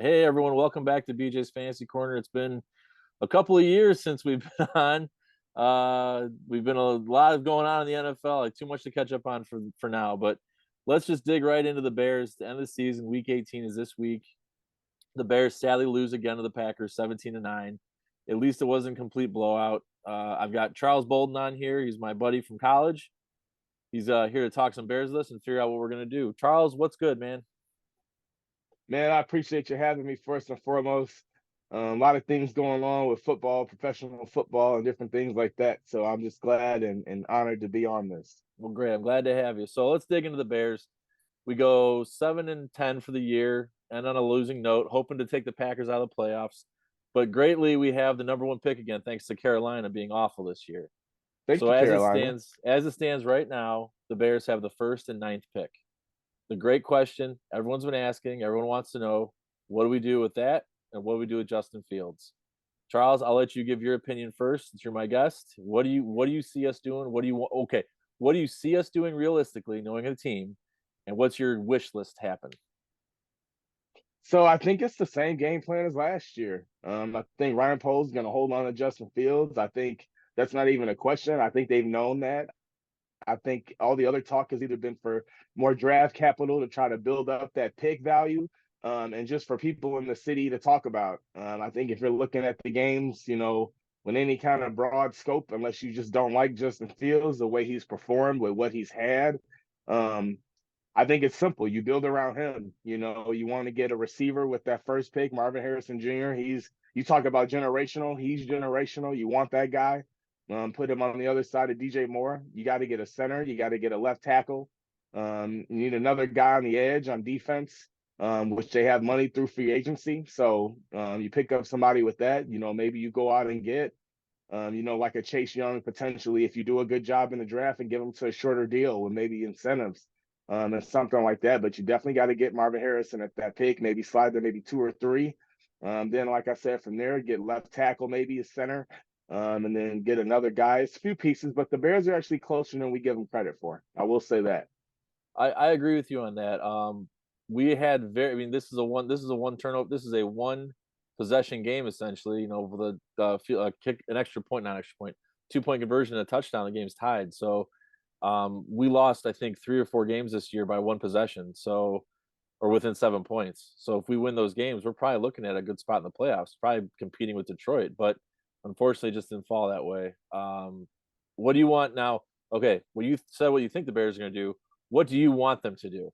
Hey everyone, welcome back to BJ's Fantasy Corner. It's been a couple of years since we've been on. We've been a lot of going on in the NFL, like too much to catch up on for now. But let's just dig right into the Bears. The end of the season, Week 18 is this week. The Bears sadly lose again to the Packers, 17-9. At least it wasn't a complete blowout. I've got Charles Bolden on here. He's my buddy from college. He's here to talk some Bears with us and figure out what we're gonna do. Charles, what's good, man? Man, I appreciate you having me first and foremost. A lot of things going on with football, professional football, and different things like that. So I'm just glad and honored to be on this. Well, great. I'm glad to have you. So let's dig into the Bears. We go 7-10 for the year, and on a losing note, hoping to take the Packers out of the playoffs. But greatly, we have the number one pick again, thanks to Carolina being awful this year. Thank So you, Carolina. as it stands right now, the Bears have the first and ninth pick. The great question everyone's been asking, everyone wants to know, what do we do with that, and what do we do with Justin Fields? Charles, I'll let you give your opinion first, since you're my guest. What do you see us doing? What do you want? Okay, what do you see us doing realistically, knowing the team, and what's your wish list happen? So I think it's the same game plan as last year. I think Ryan Poles is going to hold on to Justin Fields. I think that's not even a question. I think they've known that. I think all the other talk has either been for more draft capital to try to build up that pick value, and just for people in the city to talk about. I think if you're looking at the games, with any kind of broad scope, unless you just don't like Justin Fields, the way he's performed with what he's had, um, I think it's simple. You build around him. You want to get a receiver with that first pick, Marvin Harrison Jr. You talk about generational. He's generational. You want that guy. Put him on the other side of DJ Moore. You got to get a center. You got to get a left tackle. You need another guy on the edge on defense, which they have money through free agency. So you pick up somebody with that. Maybe you go out and get, like a Chase Young potentially if you do a good job in the draft and give him to a shorter deal with maybe incentives, and something like that. But you definitely got to get Marvin Harrison at that pick, maybe slide to maybe two or three. Then, like I said, from there, get left tackle, maybe a center, and then get another guy. It's a few pieces, but the Bears are actually closer than we give them credit for. I will say that. I agree with you on that. We had very. I mean, This is a one turnover. This is a one possession game essentially. For the kick, an extra point, not extra point, 2 point conversion, and a touchdown. The game's tied. So we lost, I think, 3 or 4 games this year by one possession. So or within 7 points. So if we win those games, we're probably looking at a good spot in the playoffs, probably competing with Detroit. But unfortunately, it just didn't fall that way. What do you want now? Okay, well, you said what you think the Bears are going to do. What do you want them to do?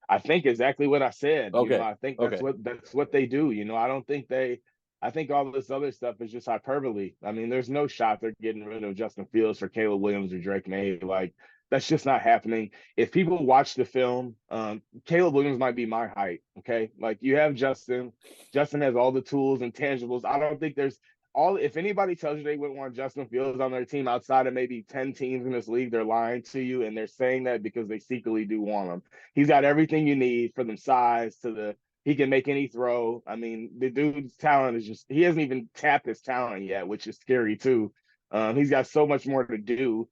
I think exactly what I said. Okay, I think that's okay. what they do. I don't think they. I think all this other stuff is just hyperbole. I mean, there's no shot they're getting rid of Justin Fields for Caleb Williams or Drake May. Like that's just not happening. If people watch the film, Caleb Williams might be my height. Okay, like you have Justin. Justin has all the tools and tangibles. I don't think there's all. If anybody tells you they wouldn't want Justin Fields on their team outside of maybe 10 teams in this league, they're lying to you, and they're saying that because they secretly do want him. He's got everything you need for the size to the he can make any throw. I mean, the dude's talent is just he hasn't even tapped his talent yet, which is scary too. He's got so much more to do.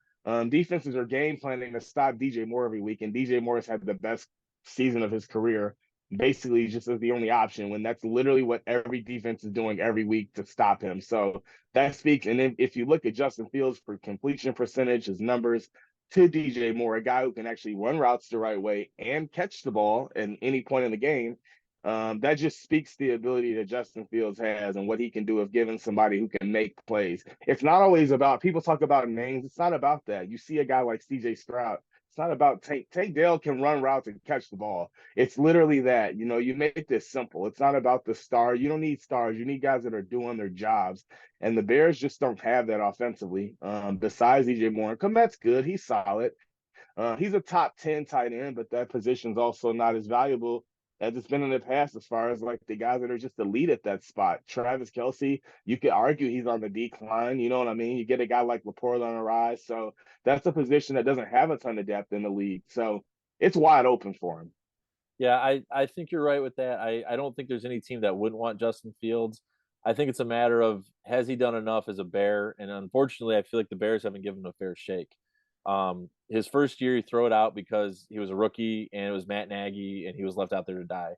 Defenses are game planning to stop DJ Moore every week, and DJ Moore has had the best season of his career, basically just as the only option when that's literally what every defense is doing every week to stop him. So that speaks. And then if you look at Justin Fields for completion percentage, his numbers, to DJ Moore, a guy who can actually run routes the right way and catch the ball at any point in the game. That just speaks the ability that Justin Fields has and what he can do if given somebody who can make plays. It's not always about people talk about names. It's not about that. You see a guy like CJ Stroud. It's not about Tank Dell can run routes and catch the ball. It's literally that. You make this simple. It's not about the star. You don't need stars. You need guys that are doing their jobs. And the Bears just don't have that offensively. Besides DJ Moore, Komet's good. He's solid. He's a top 10 tight end, but that position's also not as valuable as it's been in the past as far as like the guys that are just elite at that spot. Travis Kelsey, you could argue he's on the decline. You know what I mean? You get a guy like Laporte on the rise. So that's a position that doesn't have a ton of depth in the league. So it's wide open for him. Yeah, I think you're right with that. I don't think there's any team that wouldn't want Justin Fields. I think it's a matter of has he done enough as a Bear? And unfortunately, I feel like the Bears haven't given him a fair shake. His first year, he threw it out because he was a rookie and it was Matt Nagy and he was left out there to die.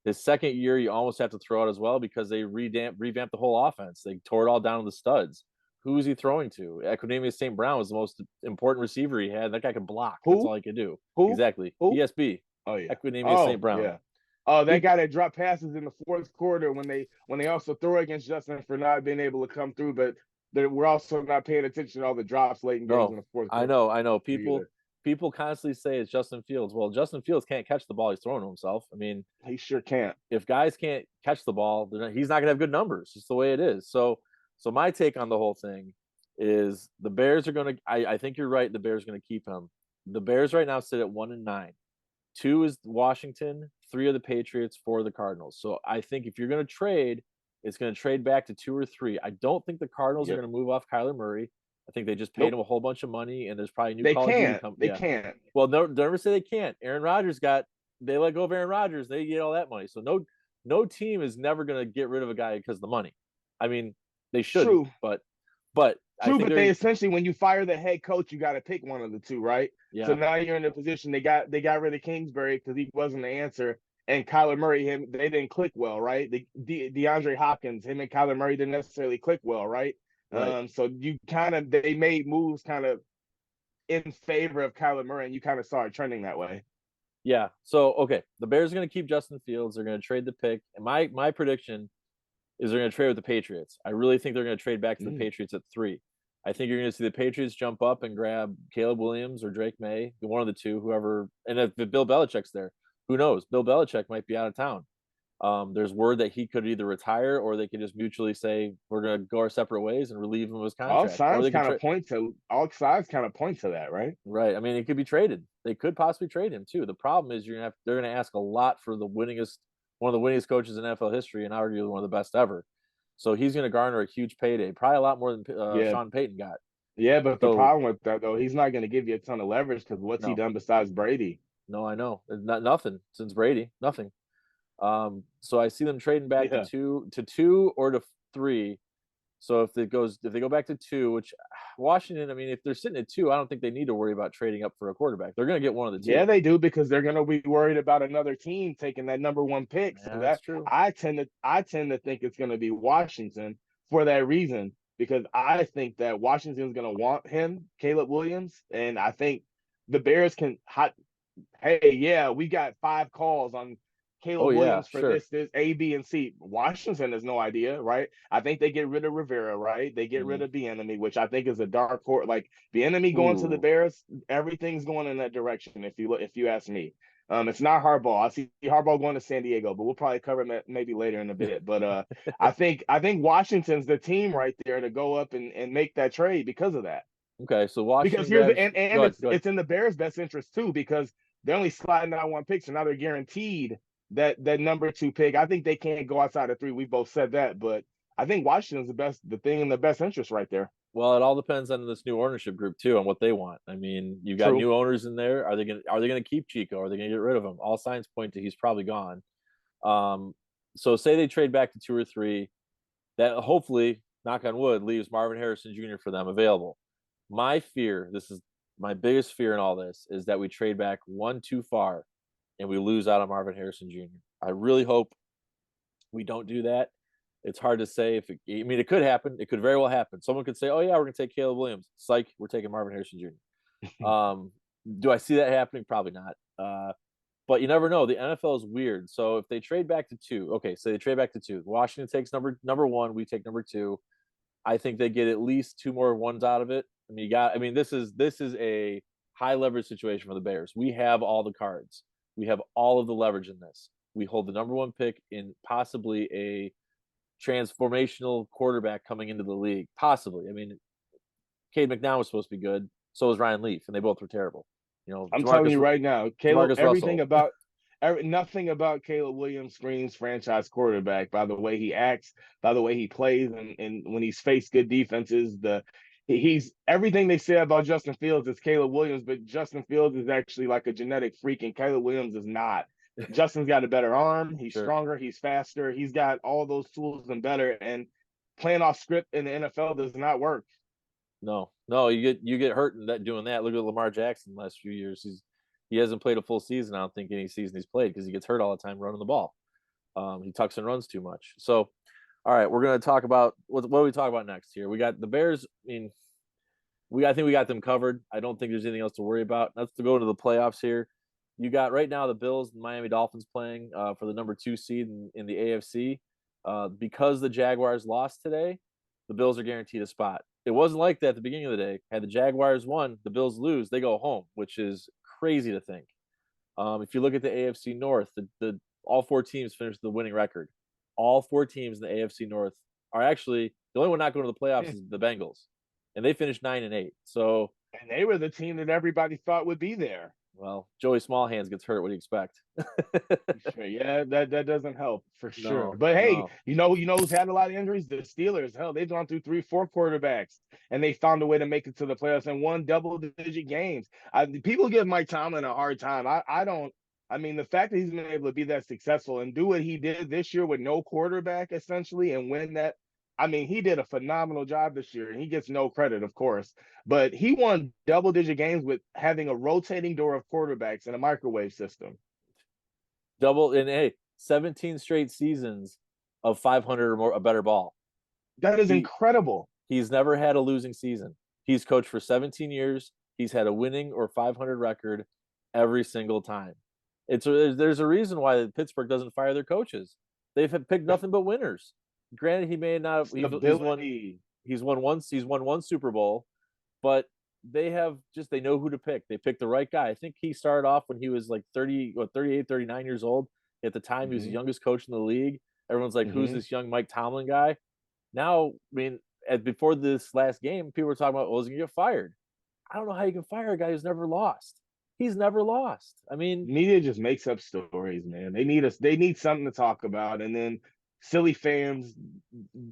His second year, you almost have to throw out as well because they revamped the whole offense. They tore it all down to the studs. Who is he throwing to? Equinemius St. Brown was the most important receiver he had. That guy could block. That's all Who? he could do. Who? Exactly. Who? ESB. Oh yeah. Equinemius St. Oh Brown. yeah. Oh, that People, guy that dropped passes in the fourth quarter when they also throw against Justin for not being able to come through, but we're also not paying attention to all the drops late in games in no, the fourth I quarter know, I know. either. People constantly say it's Justin Fields. Well, Justin Fields can't catch the ball he's throwing to himself. I mean, He sure can't. if guys can't catch the ball, he's not going to have good numbers. It's the way it is. So my take on the whole thing is the Bears are going to. I think you're right. The Bears are going to keep him. The Bears right now sit at 1-9. Two is Washington, three are the Patriots, four are the Cardinals. So I think if you're going to trade, it's going to trade back to two or three. I don't think the Cardinals are Yep. going to move off Kyler Murray. I think they just paid him Nope. a whole bunch of money, and there's probably new They Call of Duty can't. come. They Yeah. can't. Well, no, don't ever say they can't. Aaron Rodgers they let go of Aaron Rodgers. They get all that money. So no team is never going to get rid of a guy because of the money. I mean, they shouldn't, True. but I True, think but they they're essentially when you fire the head coach, you got to pick one of the two, right? So yeah, now you're in a position they got rid of Kingsbury because he wasn't the answer, and Kyler Murray they didn't click well, right? DeAndre Hopkins, him and Kyler Murray didn't necessarily click well, right? right. So they made moves kind of in favor of Kyler Murray, and you kind of saw it trending that way. Yeah. So okay, the Bears are going to keep Justin Fields. They're going to trade the pick. And my prediction is they're going to trade with the Patriots. I really think they're going to trade back to the Mm. Patriots at 3. I think you're going to see the Patriots jump up and grab Caleb Williams or Drake May, one of the two, whoever. And if Bill Belichick's there, who knows? Bill Belichick might be out of town. There's word that he could either retire or they could just mutually say we're going to go our separate ways and relieve him of his contract, or they could trade. All signs kind of point to that, right? Right. I mean, it could be traded. They could possibly trade him too. The problem is they're gonna ask a lot for one of the winningest coaches in NFL history, and arguably one of the best ever. So he's gonna garner a huge payday, probably a lot more than Yeah, Sean Payton got. yeah, but the So problem with that though, he's not going to give you a ton of leverage because what's he no, done besides Brady? no, I know. Not nothing since Brady, nothing. So I see them trading back Yeah. to two or to 3. So if they go back to 2, which Washington, I mean, if they're sitting at 2, I don't think they need to worry about trading up for a quarterback. They're going to get one of the Yeah, two. they do because they're going to be worried about another team taking that number one pick. So Yeah, that's that true. I tend to think it's going to be Washington for that reason because I think that Washington's going to want him, Caleb Williams, and I think the Bears can hot. Hey, yeah, we got 5 calls on Oh Caleb yeah, Williams for sure. this A, B, and C. Washington has no idea, right? I think they get rid of Rivera, right? They get rid Mhm. of the enemy, which I think is a dark horse. Like the enemy going to the Ooh, Bears, everything's going in that direction. If you ask me, it's not Harbaugh. I see Harbaugh going to San Diego, but we'll probably cover that maybe later in a bit. But I think Washington's the team right there to go up and make that trade because of that. okay. So Because Washington here's the grabs. and Go ahead. it's Go ahead. it's in the Bears' best interest too because they're only sliding out one pick, so now they're guaranteed that number 2 pick. I think they can't go outside of 3. We both said that, but I think Washington's the thing in the best interest right there. Well, it all depends on this new ownership group too, on what they want. I mean, you got True. new owners in there. Are they gonna keep Chico? Are they gonna get rid of him? All signs point to he's probably gone. Um, so say they trade back to 2 or 3, that hopefully, knock on wood, leaves Marvin Harrison Jr. for them available. My fear, this is my biggest fear in all this, is that we trade back one too far and we lose out on Marvin Harrison Jr. I really hope we don't do that. It's hard to say I mean, it could happen. It could very well happen. Someone could say, "Oh yeah, we're going to take Caleb Williams." Psych, we're taking Marvin Harrison Jr. Do I see that happening? Probably not. But you never know. The NFL is weird. So if they trade back to 2, okay, so they trade back to 2. Washington takes number 1. We take number 2. I think they get at least 2 more ones out of it. I mean, this is a high leverage situation for the Bears. We have all the cards. We have all of the leverage in this. We hold the number 1 pick in possibly a transformational quarterback coming into the league. Possibly. I mean, Cade McNown was supposed to be good. So was Ryan Leaf, and they both were terrible. You know, I'm telling you right now, Caleb. Jamarcus Russell. Nothing about Caleb Williams screams franchise quarterback by the way he acts, by the way he plays, and when he's faced good defenses. He's everything they say about Justin Fields is Caleb Williams, but Justin Fields is actually like a genetic freak, and Caleb Williams is not. Justin's got a better arm. He's Sure. stronger. He's faster. He's got all those tools and better. And playing off script in the NFL does not work. No, no, you get hurt in that doing that. Look at Lamar Jackson the last few years. He hasn't played a full season. I don't think any season he's played because he gets hurt all the time running the ball. He tucks and runs too much. So, all right, we're going to talk about what do we talk about next here? We got the Bears. I mean, I think we got them covered. I don't think there's anything else to worry about. Let's go into the playoffs here. You got right now the Bills and Miami Dolphins playing for the number 2 seed in the AFC. Because the Jaguars lost today, the Bills are guaranteed a spot. It wasn't like that at the beginning of the day. Had the Jaguars won, the Bills lose, they go home, which is crazy to think. If you look at the AFC North, the all 4 teams finished the winning record. All 4 teams in the AFC North are actually the only one not going to the playoffs is the Bengals, and they finished 9-8. So, And they were the team that everybody thought would be there. well, Joey Smallhands gets hurt. What do you expect? Sure, yeah, that doesn't help for sure. No, But hey, no. you know who's had a lot of injuries? The Steelers. Hell, they've gone through 3, 4 quarterbacks, and they found a way to make it to the playoffs and won double-digit games. People give Mike Tomlin a hard time. I don't. I mean, the fact that he's been able to be that successful and do what he did this year with no quarterback essentially and win that. I mean, he did a phenomenal job this year, and he gets no credit, of course. But he won double-digit games with having a rotating door of quarterbacks and a microwave system. Double and hey, 17 straight seasons of 500 or more a better ball. That is He incredible. he's never had a losing season. He's coached for 17 years. He's had a winning or 500 record every single time. There's a reason why Pittsburgh doesn't fire their coaches. They've picked nothing but winners. Granted, he may not. Stability. He's won one Super Bowl, but they know who to pick. They picked the right guy. I think he started off when he was like 30 or 38, 39 years old. At the time, he was the Mm-hmm. youngest coach in the league. Everyone's like, who's Mm-hmm. this young Mike Tomlin guy? Now, I mean, before this last game, people were talking about, was he going to get fired? I don't know how you can fire a guy who's never lost. He's never lost. I mean, Media just makes up stories, man. They need us. They need something to talk about, and then silly fans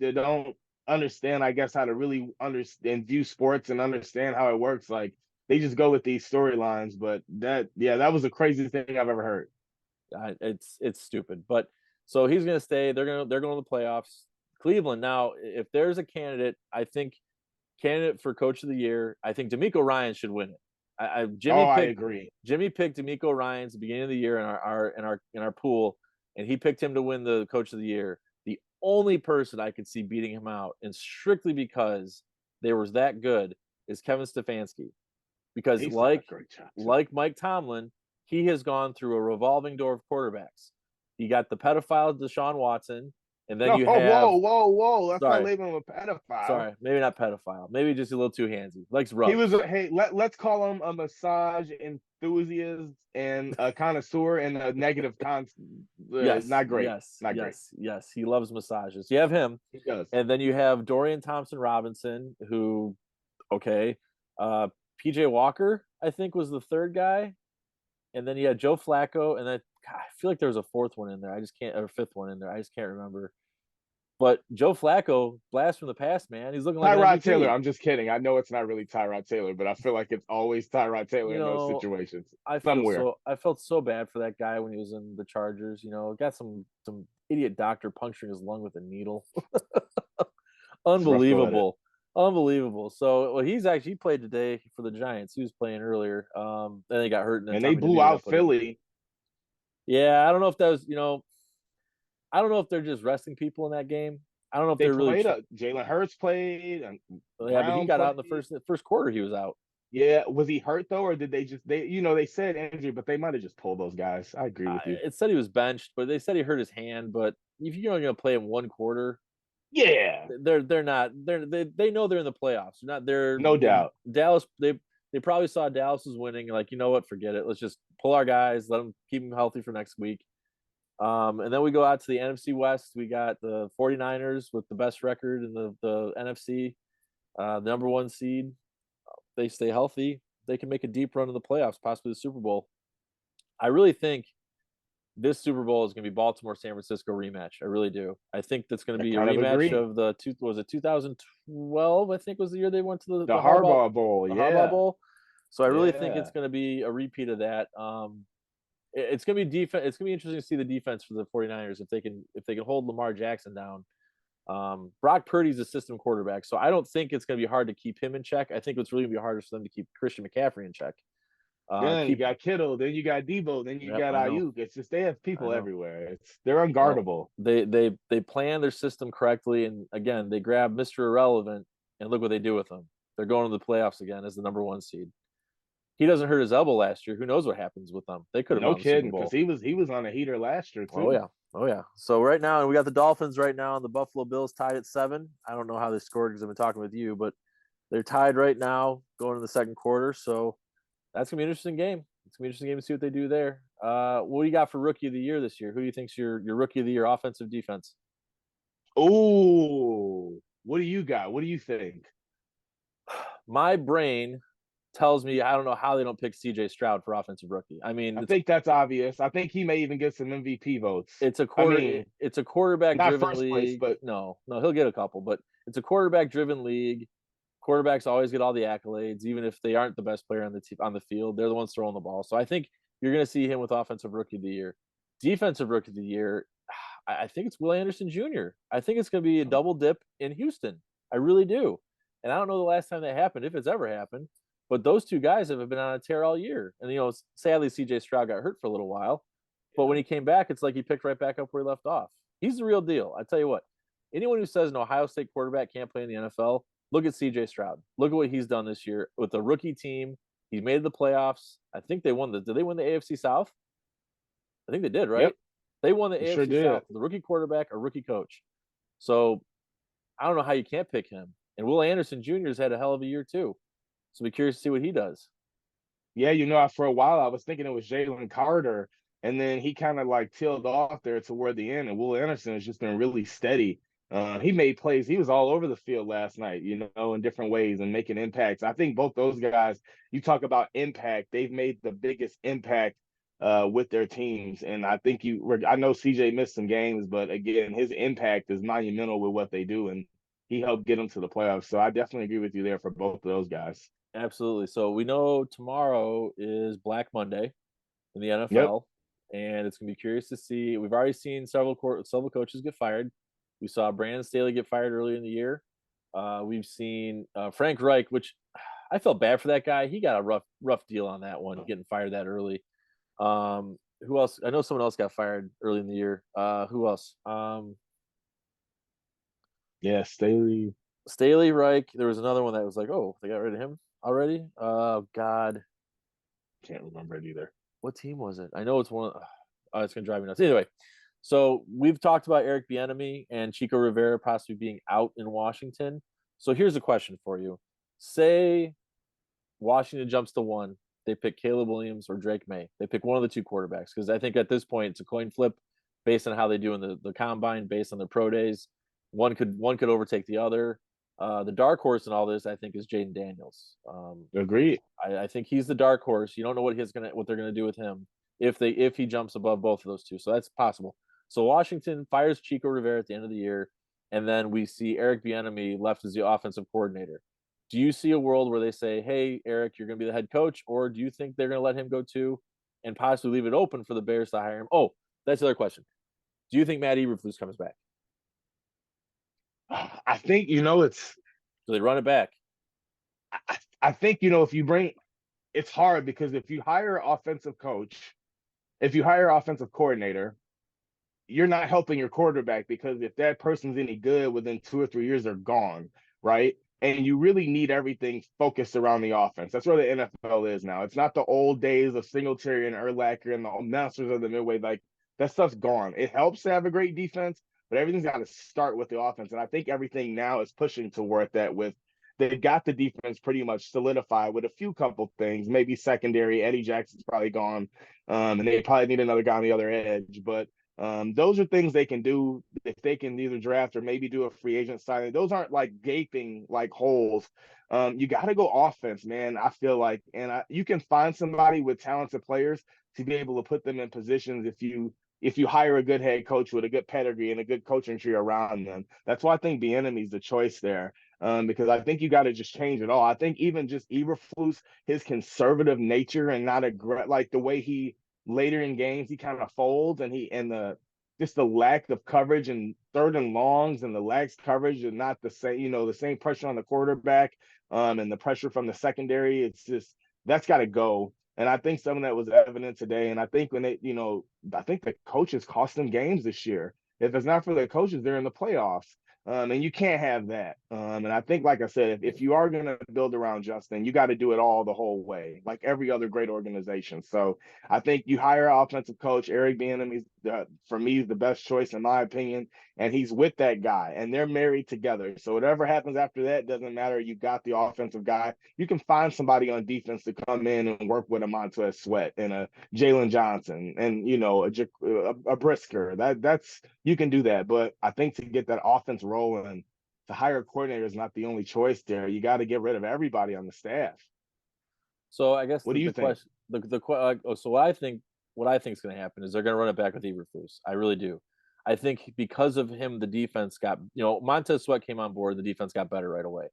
that don't understand, I guess, how to really understand view sports and understand how it works. Like they just go with these storylines. But that was the craziest thing I've ever heard. it's stupid. But so he's going to stay. They're going to the playoffs. Cleveland now, if there's a candidate, I think candidate for coach of the year, I think D'Amico Ryan should win it. Oh, I agree. Jimmy picked D'Amico Ryan's at the beginning of the year in our pool, and he picked him to win the coach of the year. The only person I could see beating him out, and strictly because they were that good, is Kevin Stefanski. Because He's done a great job too. like Mike Tomlin, he has gone through a revolving door of quarterbacks. You got the pedophile Deshaun Watson, and then No, you have whoa. Let's not sorry, label him a pedophile. sorry, maybe not pedophile, maybe just a little too handsy. Likes He was rubs. a hey, let's call him a massage enthusiast and a connoisseur and a negative Yes, not great. yes, Not great. yes, yes. He loves massages. You have him, He does. and then you have Dorian Thompson Robinson, who, okay, uh, PJ Walker, I think was the third guy, and then you had Joe Flacco, and then God, I feel like there was a fourth one in there. I just can't, or fifth one in there. I just can't remember. But Joe Flacco, blast from the past, man. He's looking like an Tyrod Taylor. MVP. I'm just kidding. I know it's not really Tyrod Taylor, but I feel like it's always Tyrod Taylor You in those know, situations. Somewhere. I felt so bad for that guy when he was in the Chargers. You know, got some idiot doctor puncturing his lung with a needle. It's rough go at it. Unbelievable. Unbelievable. So well, he played today for the Giants. He was playing earlier. Then he got hurt, and then And they Tommy blew DeVito got out put in. Philly. Yeah, I don't know if that was, I don't know if they're just resting people in that game. I don't know if They they're really. played Jalen Hurts played and Yeah, but he Brown got out in played. the first quarter. He was out. Yeah, was he hurt though, or did they said injury, but they might have just pulled those guys. I agree with you. It said he was benched, but they said he hurt his hand. But if you're only going to play him one quarter, Yeah, they're not they know they're in the playoffs. They're not they're no doubt. Dallas. They probably saw Dallas was winning. Like, you know what? Forget it. Let's just pull our guys. Let them keep them healthy for next week. And then we go out to the NFC West. We got the 49ers with the best record in the NFC, the number 1 seed. They stay healthy. They can make a deep run in the playoffs, possibly the Super Bowl. I really think this Super Bowl is going to be Baltimore San Francisco rematch. I really do. I think that's going to I be a kind of rematch agree. of the was it 2012? I think was the year they went to The Harbaugh Harbaugh Bowl, the Harbaugh yeah, Bowl. So I really think it's yeah. going to be a repeat of that. It's going to be defense. It's going to be interesting to see the defense for the 49ers if they can hold Lamar Jackson down. Brock Purdy's a system quarterback, so I don't think it's going to be hard to keep him in check. I think what's really going to be harder for them to keep Christian McCaffrey in check. Then you Keep got Kittle, then you got Debo, then you Yep, got I know, Ayuk. It's just they have I people know. everywhere. They're Well, unguardable. they plan their system correctly, and again, they grab Mr. Irrelevant, and look what they do with him. They're going to the playoffs again as the number one seed. He doesn't hurt his elbow last year. Who knows what happens with them? They could have No won the Super kidding, because Bowl. he was on a heater last year Oh too. yeah, oh yeah. So right now we got the Dolphins right now, and the Buffalo Bills tied at 7. I don't know how they scored because I've been talking with you, but they're tied right now going to the second quarter. So that's gonna be an interesting game. It's gonna be an interesting game to see what they do there. What do you got for rookie of the year this year? Who do you think's your rookie of the year, offensive, defense? Oh, what do you got? What do you think? My brain tells me I don't know how they don't pick CJ Stroud for offensive rookie. I mean, I think that's obvious. I think he may even get some MVP votes. I mean, it's a quarterback not driven first place, league. but No, he'll get a couple, but it's a quarterback driven league. Quarterbacks always get all the accolades, even if they aren't the best player on the field. They're the ones throwing the ball. So I think you're going to see him with offensive rookie of the year. Defensive rookie of the year, I think it's Will Anderson Jr. I think it's going to be a double dip in Houston. I really do. And I don't know the last time that happened, if it's ever happened. But those two guys have been on a tear all year. And, sadly, CJ Stroud got hurt for a little while. But when yeah, he came back, it's like he picked right back up where he left off. He's the real deal. I tell you what, anyone who says an Ohio State quarterback can't play in the NFL, look at CJ Stroud. Look at what he's done this year with the rookie team. He made the playoffs. I think they won did they win the AFC South? I think they did, yep, right? They won the he sure AFC did. South with a rookie quarterback, a rookie coach. So I don't know how you can't pick him. And Will Anderson Jr. has had a hell of a year too. So be curious to see what he does. Yeah, for a while I was thinking it was Jalen Carter, and then he kind of like tailed off there toward the end. And Will Anderson has just been really steady. He made plays. He was all over the field last night, in different ways and making impacts. I think both those guys, you talk about impact, they've made the biggest impact with their teams. And I know CJ missed some games, but again, his impact is monumental with what they do, and he helped get them to the playoffs. So I definitely agree with you there for both of those guys. Absolutely. So we know tomorrow is Black Monday in the Yep. NFL, and it's going to be curious to see. We've already seen several coaches get fired. We saw Brandon Staley get fired early in the year. We've seen Frank Reich, which I felt bad for that guy. He got a rough deal on that one, getting fired that early. Who else? I know someone else got fired early in the year. Who else? Yeah, Staley. Staley, Reich. There was another one that was like, oh, they got rid of him already. Oh God, Can't remember it either. what team was it? I know it's one. Oh, it's gonna drive me nuts. Anyway, so we've talked about Eric Bieniemy and Chico Rivera possibly being out in Washington. So here's a question for you: say Washington jumps to 1, they pick Caleb Williams or Drake May. They pick one of the two quarterbacks because I think at this point it's a coin flip based on how they do in the combine, based on their pro days. One could overtake the other. The dark horse in all this, I think, is Jaden Daniels. Agreed. I think he's the dark horse. You don't know what they're gonna do with him if he jumps above both of those two. So that's possible. So Washington fires Chico Rivera at the end of the year, and then we see Eric Bieniemy left as the offensive coordinator. Do you see a world where they say, "Hey, Eric, you're going to be the head coach," or do you think they're going to let him go too, and possibly leave it open for the Bears to hire him? Oh, that's the other question. Do you think Matt Eberflus comes back? I think Do they run it back? I think if you bring it's hard because if you hire an offensive coach, if you hire an offensive coordinator, you're not helping your quarterback because if that person's any good within 2 or 3 years, they're gone, right? And you really need everything focused around the offense. That's where the NFL is now. It's not the old days of Singletary and Urlacher and the masters of the midway. Like that stuff's gone. It helps to have a great defense, but everything's got to start with the offense. And I think everything now is pushing toward that. With they got the defense pretty much solidified with a few couple things, maybe secondary. Eddie Jackson's probably gone, and they probably need another guy on the other edge, but those are things they can do if they can either draft or maybe do a free agent signing. Those aren't like gaping like holes. You got to go offense, man. I feel like, and you can find somebody with talented players to be able to put them in positions if you hire a good head coach with a good pedigree and a good coaching tree around them. That's why I think Bieniemy's the choice there. Because I think you got to just change it all. I think even just Eberflus, his conservative nature and not like the way he later in games he kind of folds and the just the lack of coverage and third and longs and the lax coverage and not the same pressure on the quarterback and the pressure from the secondary. It's just that's got to go. And I think some of that was evident today. And I think when they, I think the coaches cost them games this year. If it's not for the coaches, they're in the playoffs. And you can't have that. And I think, like I said, if you are going to build around Justin, you got to do it all the whole way, like every other great organization. So I think you hire an offensive coach. Eric Bieniemy, for me, is the best choice in my opinion, and he's with that guy, and they're married together. So whatever happens after that doesn't matter. You got the offensive guy. You can find somebody on defense to come in and work with a Montez Sweat and a Jalen Johnson and a Brisker. That's you can do that. But I think to get that offense rolling, to hire a coordinator is not the only choice there. You got to get rid of everybody on the staff. So I guess What do you the think? question, so what I think is going to happen is they're going to run it back with Eberflus. I really do. I think because of him, the defense got, Montez Sweat came on board, the defense got better right away.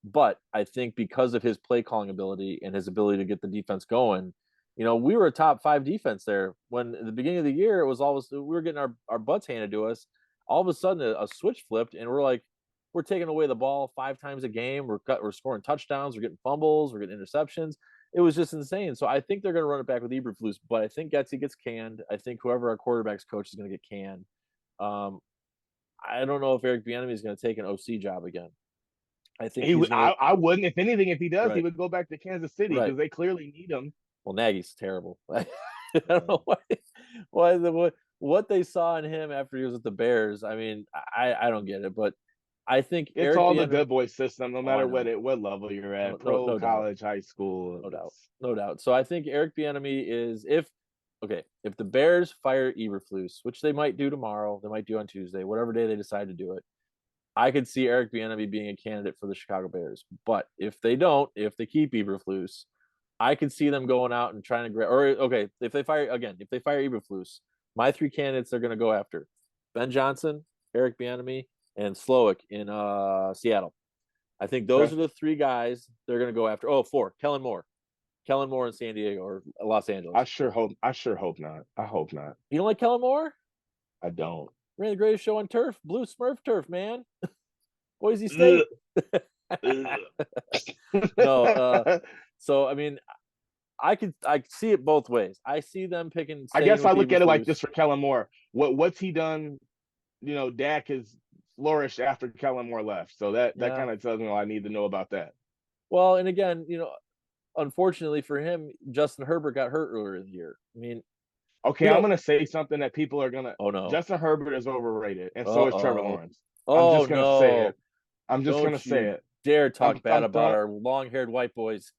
But I think because of his play calling ability and his ability to get the defense going, we were a top 5 defense there when at the beginning of the year it was always we were getting our butts handed to us. All of a sudden a switch flipped and we're taking away the ball 5 times a game. We're scoring touchdowns. We're getting fumbles. We're getting interceptions. It was just insane. So I think they're going to run it back with Eberflus, but I think Getsy gets canned. I think whoever our quarterbacks coach is going to get canned. Um, I don't know if Eric Bieniemy is going to take an OC job again. I think he's going to. I wouldn't. If anything, if he does, he Right, would go back to Kansas City right. because they clearly need him. Well, Nagy's terrible. I don't know what they saw in him after he was with the Bears. I mean, I don't get it, but I think It's Eric all the Bieniemy. good boy system, no Oh, I matter know, what level you're no, at, no, pro, no doubt. college, high school. No doubt. No doubt. So I think Eric Bieniemy is if the Bears fire Eberflus, which they might do tomorrow, they might do on Tuesday, whatever day they decide to do it, I could see Eric Bieniemy being a candidate for the Chicago Bears. But if they don't, if they keep Eberflus, I could see them going out and trying to grab. Or okay, if they fire Eberflus, my 3 candidates they're going to go after: Ben Johnson, Eric Bieniemy, and Slowick in Seattle. I think those Okay. are the 3 guys they're going to go after. Oh, 4, Kellen Moore in San Diego or Los Angeles. I sure hope not. I hope not. You don't like Kellen Moore? I don't. Ran the greatest show on turf, Blue Smurf turf, man. Boise Ugh, State. No, ugh. so I mean, I see it both ways. I see them picking I staying guess I with look at it like Eberflus. this for Kellen Moore. What's he done? Dak has flourished after Kellen Moore left. So that Yeah. kind of tells me all I need to know about that. Well, and again, unfortunately for him, Justin Herbert got hurt earlier in the year. I mean, Okay, we I'm don't. gonna say something that people are gonna. Oh no. Justin Herbert is overrated, and so is Trevor Uh-oh. Lawrence. I'm Oh just gonna say it. no. I'm just gonna Don't say you it. dare talk bad I'm about throwing. our long-haired white boys.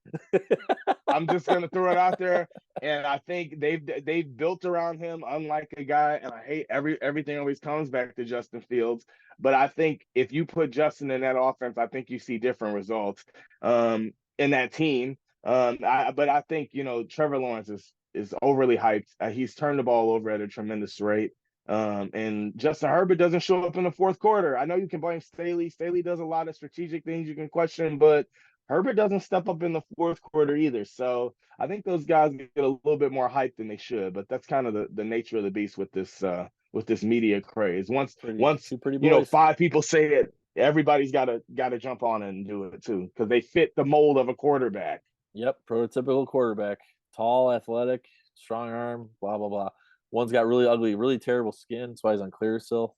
I'm just gonna throw it out there, and I think they've built around him unlike a guy. And I hate everything always comes back to Justin Fields, but I think if you put Justin in that offense, I think you see different results in that team. But I think Trevor Lawrence is overly hyped. He's turned the ball over at a tremendous rate. And Justin Herbert doesn't show up in the fourth quarter. I know you can blame Staley. Staley does a lot of strategic things you can question, but Herbert doesn't step up in the fourth quarter either. So I think those guys get a little bit more hype than they should. But that's kind of the nature of the beast with this media craze. Once 2 pretty boys. 5 people say it, everybody's gotta jump on it and do it too because they fit the mold of a quarterback. Yep, prototypical quarterback. Tall, athletic, strong arm, blah blah blah. One's got really ugly, really terrible skin. That's why he's on Clearasil.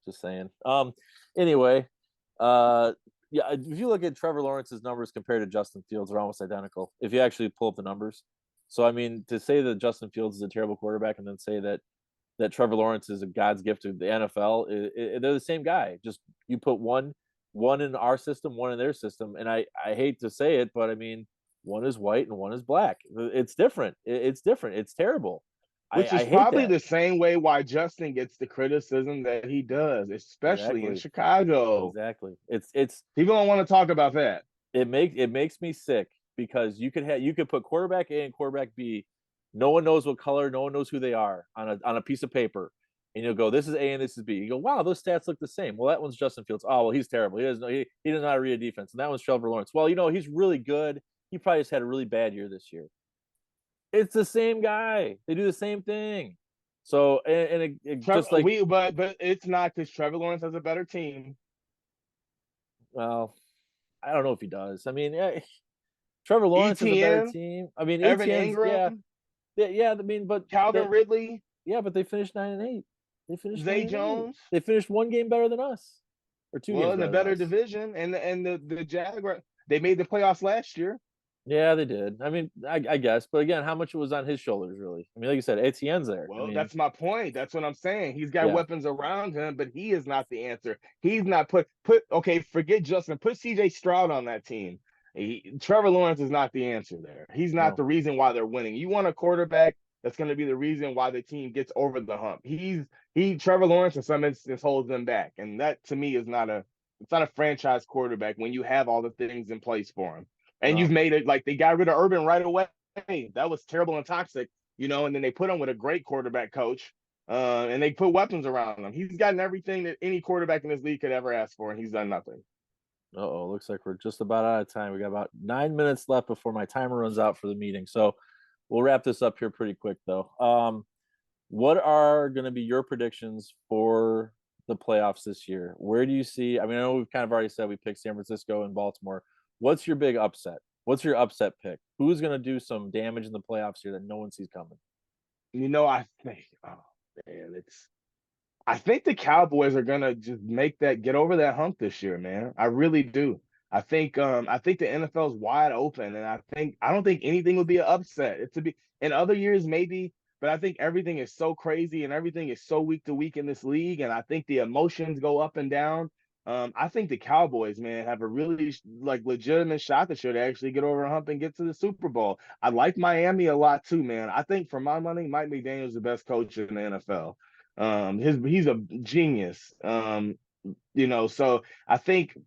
Just saying. Anyway, yeah, if you look at Trevor Lawrence's numbers compared to Justin Fields, they're almost identical. If you actually pull up the numbers. So I mean, to say that Justin Fields is a terrible quarterback and then say that Trevor Lawrence is a God's gift to the NFL, they're the same guy. Just you put one in our system, one in their system, and I hate to say it, but I mean, one is white and one is black. It's different. It's different. It's terrible. Which I is hate probably that. the same way why Justin gets the criticism that he does, especially in Exactly. Chicago. Exactly. It's People don't want to talk about that. it makes me sick because you could put quarterback A and quarterback B. No one knows what color, no one knows who they are on a piece of paper. And you'll go, this is A and this is B. You go, wow, those stats look the same. Well, that one's Justin Fields. Oh, well, he's terrible. He doesn't know how to read a defense. And that one's Trevor Lawrence. Well, he's really good. He probably just had a really bad year this year. It's the same guy. They do the same thing. So and it Trevor, just like but it's not because Trevor Lawrence has a better team. well, I don't know if he does. I mean, Trevor Lawrence is a better ETN, team. I mean, Evan ATN's yeah, Ingram, yeah. I mean, but Calvin that Ridley, yeah, but they finished 9-8. They finished Zay 9-8. Jones. They finished one game better than us, or two Well, games in a better than better us. division, and the Jaguars, they made the playoffs last year. Yeah, they did. I mean, I guess, but again, how much was on his shoulders, really? I mean, like you said, ATN's there. I Well, mean, that's my point. That's what I'm saying. He's got yeah, weapons around him, but he is not the answer. He's not okay, forget Justin. Put CJ Stroud on that team. Trevor Lawrence is not the answer there. He's not no. the reason why they're winning. You want a quarterback that's going to be the reason why the team gets over the hump. Trevor Lawrence in some instances holds them back, and that to me is not a franchise quarterback when you have all the things in place for him. And you've No. made it like they got rid of Urban right away. That was terrible and toxic, and then they put him with a great quarterback coach, and they put weapons around him. He's gotten everything that any quarterback in this league could ever ask for, and he's done nothing. Uh-oh, looks like we're just about out of time. We got about 9 minutes left before my timer runs out for the meeting. So we'll wrap this up here pretty quick, though. What are going to be your predictions for the playoffs this year? Where do you see? I mean, I know we've kind of already said we picked San Francisco and Baltimore. What's your big upset? What's your upset pick? Who's going to do some damage in the playoffs here that no one sees coming? I think, oh man, I think the Cowboys are gonna just get over that hump this year, man. I really do. I think the NFL is wide open, and I don't think anything would be an upset. It to be in other years maybe, but I think everything is so crazy and everything is so week to week in this league, and I think the emotions go up and down. I think the Cowboys, man, have a really like legitimate shot this year to actually get over a hump and get to the Super Bowl. I like Miami a lot too, man. I think for my money, Mike McDaniel's the best coach in the NFL. He's a genius. So I think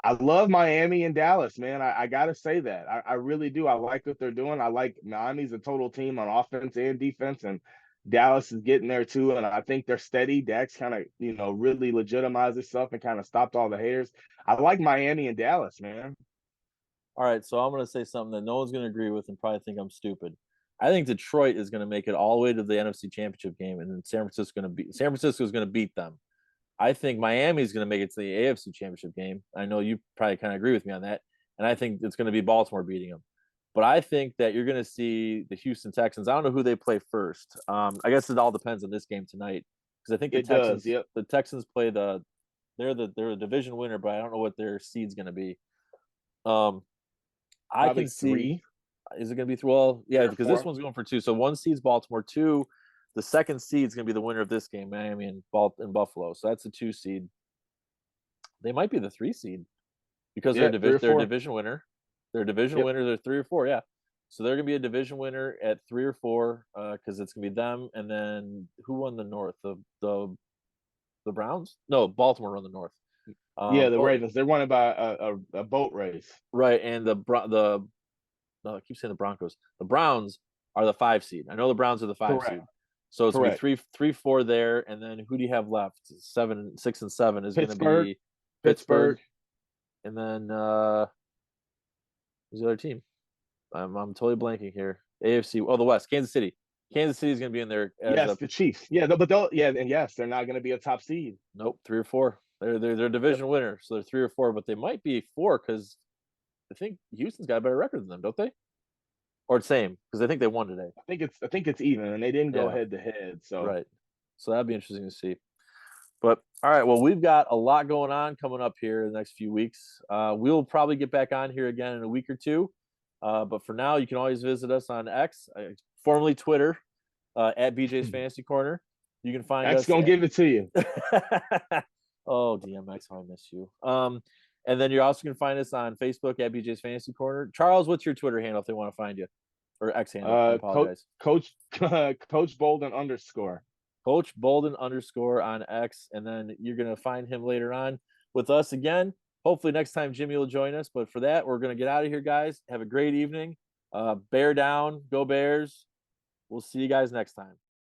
I love Miami and Dallas, man. I gotta say that. I really do. I like what they're doing. I like Miami's a total team on offense and defense, and Dallas is getting there too. And I think they're steady. Dak's kind of, really legitimized himself and kind of stopped all the haters. I like Miami and Dallas, man. All right, so I'm going to say something that no one's going to agree with and probably think I'm stupid. I think Detroit is going to make it all the way to the NFC Championship game, and then San Francisco is going to beat them. I think Miami is going to make it to the AFC Championship game. I know you probably kind of agree with me on that, and I think it's going to be Baltimore beating them. But I think that you're going to see the Houston Texans. I don't know who they play first. I guess it all depends on this game tonight because I think It does. Yep. the Texans play they're a division winner, but I don't know what their seed's going to be. Um, I Probably can see. three, Is it going to be well? Yeah, three or because this four. one's going for two. So one seed's Baltimore. Two, the second seed's going to be the winner of this game, Miami and Buffalo. So that's a 2 seed. They might be the 3 seed because Yeah, three or they're a four. division winner. They're a division Yep. winner. They're 3 or 4. Yeah. So they're going to be a division winner at 3 or 4 because it's going to be them. And then who won the North? The Browns? No, Baltimore won the North. Yeah, the Oh, Ravens. They're running by a boat race. right. And no, I keep saying the Broncos. The Browns are the 5 seed. I know the Browns are the 5 seed. Correct. So it's gonna be Correct. three, 4 there, and then who do you have left? 7, 6, and 7 is gonna Pittsburgh. be Pittsburgh, Pittsburgh. and then who's the other team? I'm totally blanking here. AFC. Oh, the West. Kansas City. Kansas City is gonna be in there as Yes, a the Chiefs. Yeah, but they'll yeah, and yes, they're not going to be a top seed. nope 3 or 4. They're Yep. division winner, so they're 3 or 4, but they might be 4 because I think Houston's got a better record than them, don't they? Or same because I think they won today. I think it's even, and they didn't go Yeah, head to head. So right. So that'd be interesting to see. But all right, well, we've got a lot going on coming up here in the next few weeks. We'll probably get back on here again in a week or two. But for now, you can always visit us on X, formerly Twitter, at BJ's Fantasy Corner. You can find X us. gonna give it to you. Oh, DMX, how I miss you. And then you're also going to find us on Facebook at BJ's Fantasy Corner. Charles, what's your Twitter handle if they want to find you? Or X handle. I Coach apologize. Coach Bolden _ Coach Bolden _ on X, and then you're going to find him later on with us again. Hopefully next time Jimmy will join us. But for that, we're going to get out of here, guys. Have a great evening. Bear down. Go Bears. We'll see you guys next time.